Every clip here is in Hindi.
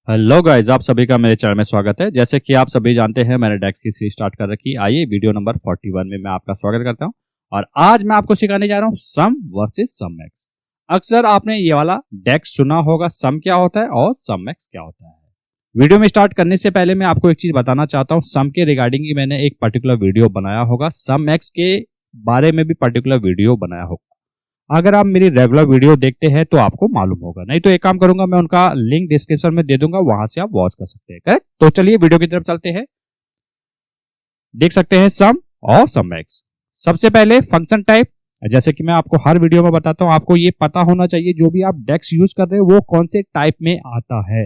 हेलो गाइस, आप सभी का मेरे चैनल में स्वागत है। जैसे कि आप सभी जानते हैं, मैंने डेक्स की सीरीज स्टार्ट कर रखी है। आइए वीडियो नंबर 41 में मैं आपका स्वागत करता हूं और आज मैं आपको सिखाने जा रहा हूं सम वर्सेस सम एक्स। अक्सर आपने ये वाला डेक्स सुना होगा, सम क्या होता है और सम एक्स क्या होता है। वीडियो में स्टार्ट करने से पहले मैं आपको एक चीज बताना चाहता हूँ। सम के रिगार्डिंग ही मैंने एक पर्टिकुलर वीडियो बनाया होगा, सम एक्स के बारे में भी पर्टिकुलर वीडियो बनाया होगा। अगर आप मेरी रेगुलर वीडियो देखते हैं तो आपको मालूम होगा, नहीं तो एक काम करूंगा, मैं उनका लिंक डिस्क्रिप्शन में दे दूंगा, वहां से आप वॉच कर सकते हैं। करेक्ट? तो चलिए वीडियो की तरफ चलते हैं। देख सकते हैं सम और सम एक्स। सबसे पहले फंक्शन टाइप। जैसे कि मैं आपको हर वीडियो में बताता हूं, आपको ये पता होना चाहिए जो भी आप डेक्स यूज कर रहे हैं वो कौन से टाइप में आता है।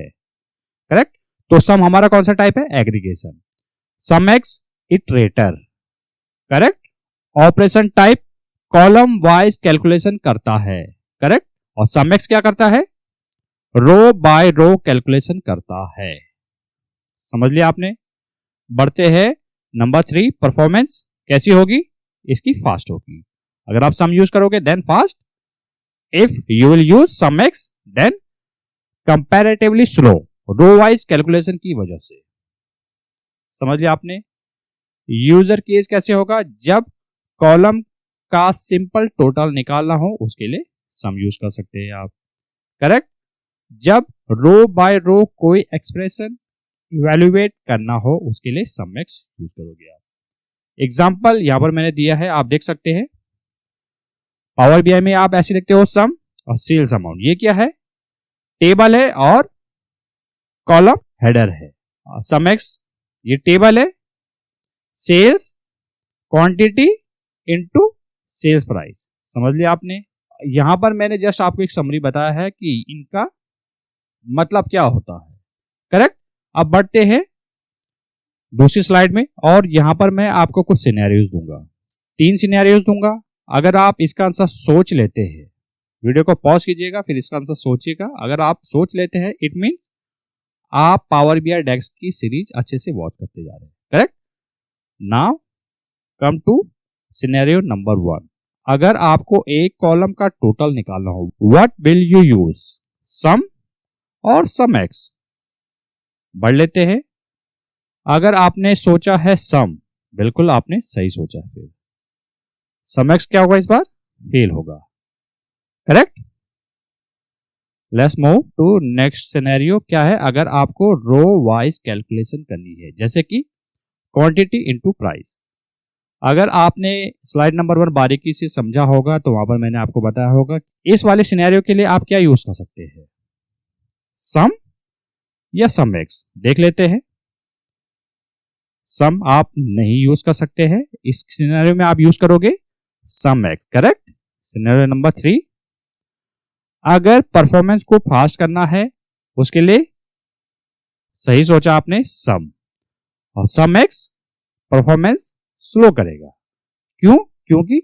करेक्ट? तो सम हमारा कौन सा टाइप है? Aggregation. Sum X iterator. Correct? Operation type column wise calculation करता है। करेक्ट? और सम एक्स क्या करता है? रो बाय रो कैलकुलेशन करता है। समझ लिया आपने? बढ़ते हैं नंबर 3, परफॉर्मेंस कैसी होगी? इसकी फास्ट होगी। अगर आप सम यूज करोगे then fast. If you will use SUMX then comparatively slow, row wise calculation की वजह से। समझ लिया आपने? यूजर केस कैसे होगा? जब कॉलम का सिंपल टोटल निकालना हो उसके लिए सम यूज कर सकते हैं आप। करेक्ट? जब रो बाय रो कोई एक्सप्रेशन इवेल्युएट करना हो उसके लिए सम एक्स यूज करोगे आप। एग्जांपल यहां पर मैंने दिया है, आप देख सकते हैं। पावर बीआई में आप ऐसे लिखते हो सम और सेल्स अमाउंट। ये क्या है? टेबल है और कॉलम हेडर है। सम एक्स ये टेबल है, sales quantity into sales price. समझ लिया आपने? यहां पर मैंने जस्ट आपको एक समरी बताया है कि इनका मतलब क्या होता है। करेक्ट? अब बढ़ते हैं दूसरी स्लाइड में और यहां पर मैं आपको कुछ सिनेरियोज दूंगा, 3 सिनेरियोज दूंगा। अगर आप इसका आंसर सोच लेते हैं, वीडियो को पॉज कीजिएगा फिर इसका आंसर सोचिएगा। अगर आप सोच लेते हैं इट मींस आप पावर बीआई डेक्स की सीरीज अच्छे से वॉच करते जा रहे हैं। Correct? Now come to scenario number 1। अगर आपको एक कॉलम का टोटल निकालना हो, what will you use? Sum और सम एक्स। बढ़ लेते हैं। अगर आपने सोचा है सम, बिल्कुल आपने सही सोचा है। फिर सम एक्स क्या होगा? इस बार फेल होगा। Correct? Let's move to next scenario. क्या है? अगर आपको रो वाइज कैलकुलेशन करनी है, जैसे कि क्वांटिटी इनटू प्राइस। अगर आपने स्लाइड नंबर 1 बारीकी से समझा होगा तो वहां पर मैंने आपको बताया होगा इस वाले सिनेरियो के लिए आप क्या यूज कर सकते हैं, सम या सम एक्स। देख लेते हैं। सम आप नहीं यूज कर सकते हैं, इस सिनेरियो में आप यूज करोगे सम एक्स। करेक्ट? सिनेरियो नंबर 3, अगर परफॉर्मेंस को फास्ट करना है उसके लिए सही सोचा आपने सम, और सम एक्स परफॉर्मेंस स्लो करेगा। क्यों? क्योंकि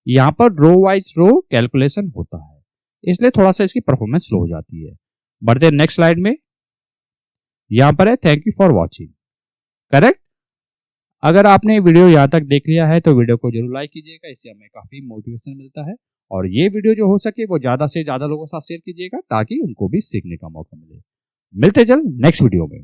यहां पर रो वाइज रो कैलकुलेशन होता है, इसलिए थोड़ा सा इसकी परफॉर्मेंस स्लो हो जाती है। बढ़ते हैं नेक्स्ट स्लाइड में। यहां पर है thank you for watching. Correct? अगर आपने वीडियो यहां तक देख लिया है तो वीडियो को जरूर लाइक कीजिएगा, इससे हमें काफी मोटिवेशन मिलता है। और ये वीडियो जो हो सके वो ज्यादा से ज्यादा लोगों के साथ शेयर कीजिएगा ताकि उनको भी सीखने का मौका मिले। मिलते जल्द नेक्स्ट वीडियो में।